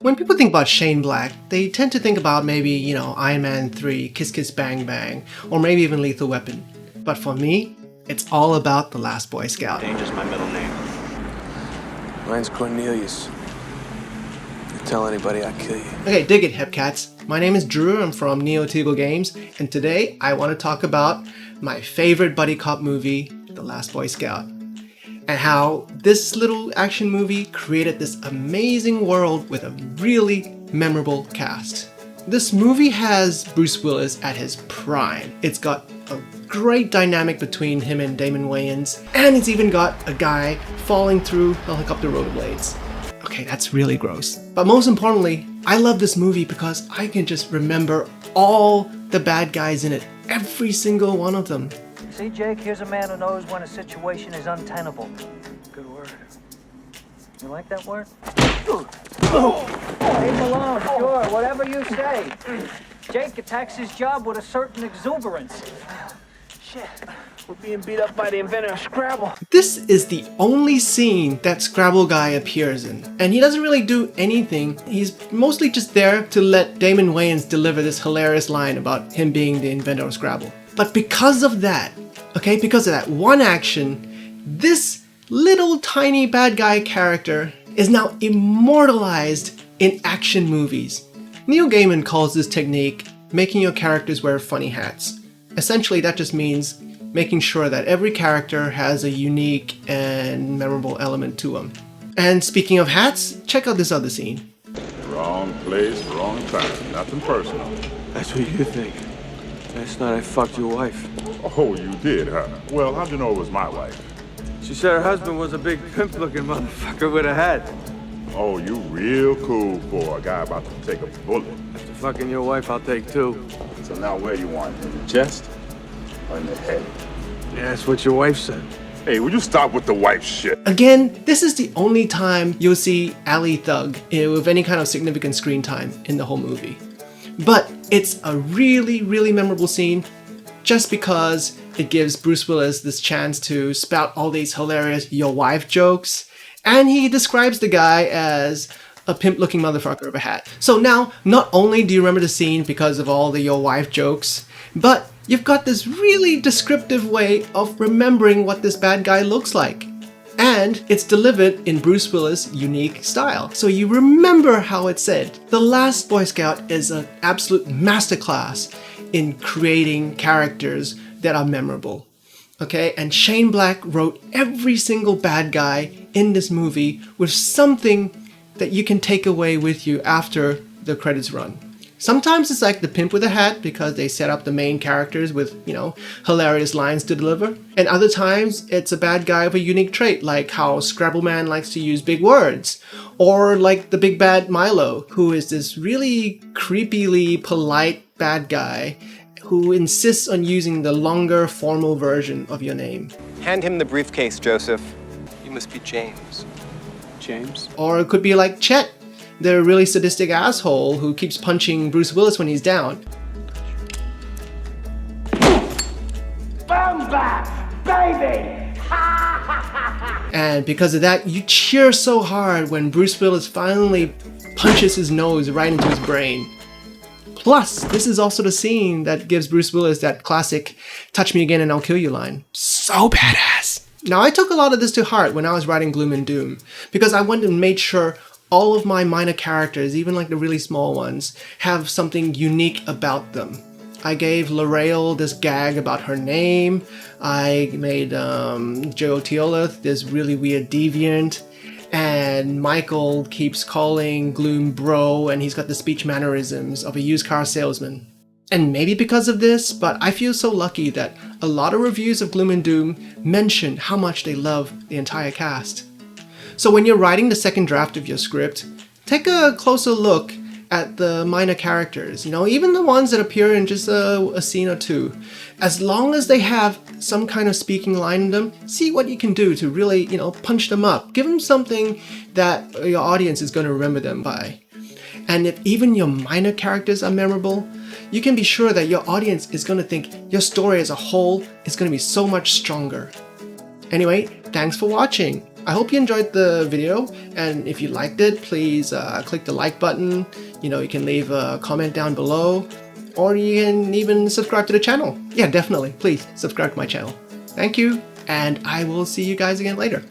When people think about Shane Black, they tend to think about maybe, Iron Man 3, Kiss Kiss Bang Bang, or maybe even Lethal Weapon. But for me, it's all about The Last Boy Scout. Danger's my middle name. Mine's Cornelius. You tell anybody, I kill you. Okay, dig it, Hepcats. My name is Drew, I'm from Neo Teagle Games, and today I want to talk about my favorite buddy cop movie, The Last Boy Scout. And how this little action movie created this amazing world with a really memorable cast. This movie has Bruce Willis at his prime. It's got a great dynamic between him and Damon Wayans, and it's even got a guy falling through helicopter rollerblades. Okay, that's really gross. But most importantly, I love this movie because I can just remember all the bad guys in it, every single one of them. See, Jake, here's a man who knows when a situation is untenable. Good word. You like that word? Leave him alone, sure, whatever you say. Jake attacks his job with a certain exuberance. Shit, we're being beat up by the inventor of Scrabble. This is the only scene that Scrabble Guy appears in, and he doesn't really do anything. He's mostly just there to let Damon Wayans deliver this hilarious line about him being the inventor of Scrabble. But because of that one action, this little tiny bad guy character is now immortalized in action movies. Neil Gaiman calls this technique making your characters wear funny hats. Essentially, that just means making sure that every character has a unique and memorable element to them. And speaking of hats, check out this other scene. Wrong place, wrong time. Nothing personal. That's what you think. Last night I fucked your wife. Oh, you did, huh? Well, how'd you know it was my wife? She said her husband was a big pimp-looking motherfucker with a hat. Oh, you real cool for a guy about to take a bullet. After fucking your wife, I'll take two. So now where you want? In the chest or in the head? Yeah, that's what your wife said. Hey, would you stop with the wife shit? Again, this is the only time you'll see Ali Thug with any kind of significant screen time in the whole movie. But it's a really, really memorable scene just because it gives Bruce Willis this chance to spout all these hilarious your wife jokes, and he describes the guy as a pimp-looking motherfucker of a hat. So now, not only do you remember the scene because of all the your wife jokes, but you've got this really descriptive way of remembering what this bad guy looks like. And it's delivered in Bruce Willis' unique style. So you remember how it's said. The Last Boy Scout is an absolute masterclass in creating characters that are memorable. Okay, and Shane Black wrote every single bad guy in this movie with something that you can take away with you after the credits run. Sometimes it's like the pimp with a hat because they set up the main characters with, hilarious lines to deliver. And other times it's a bad guy with a unique trait, like how Scrabble Man likes to use big words. Or like the big bad Milo, who is this really creepily polite bad guy who insists on using the longer formal version of your name. Hand him the briefcase, Joseph. You must be James. James? Or it could be like Chet, the really sadistic asshole who keeps punching Bruce Willis when he's down. Bomba, baby! And because of that, you cheer so hard when Bruce Willis finally punches his nose right into his brain. Plus, this is also the scene that gives Bruce Willis that classic "touch me again and I'll kill you" line. So badass! Now, I took a lot of this to heart when I was writing Gloom and Doom, because I went and made sure all of my minor characters, even like the really small ones, have something unique about them. I gave L'Oreal this gag about her name. I made Joe Teolith this really weird deviant. And Michael keeps calling Gloom bro, and he's got the speech mannerisms of a used car salesman. And maybe because of this, but I feel so lucky that a lot of reviews of Gloom and Doom mention how much they love the entire cast. So when you're writing the second draft of your script, take a closer look at the minor characters, even the ones that appear in just a scene or two. As long as they have some kind of speaking line in them, see what you can do to really, punch them up. Give them something that your audience is going to remember them by. And if even your minor characters are memorable, you can be sure that your audience is going to think your story as a whole is going to be so much stronger. Anyway, thanks for watching. I hope you enjoyed the video, and if you liked it, please click the like button. You can leave a comment down below, or you can even subscribe to the channel. Yeah, definitely, please subscribe to my channel. Thank you, and I will see you guys again later.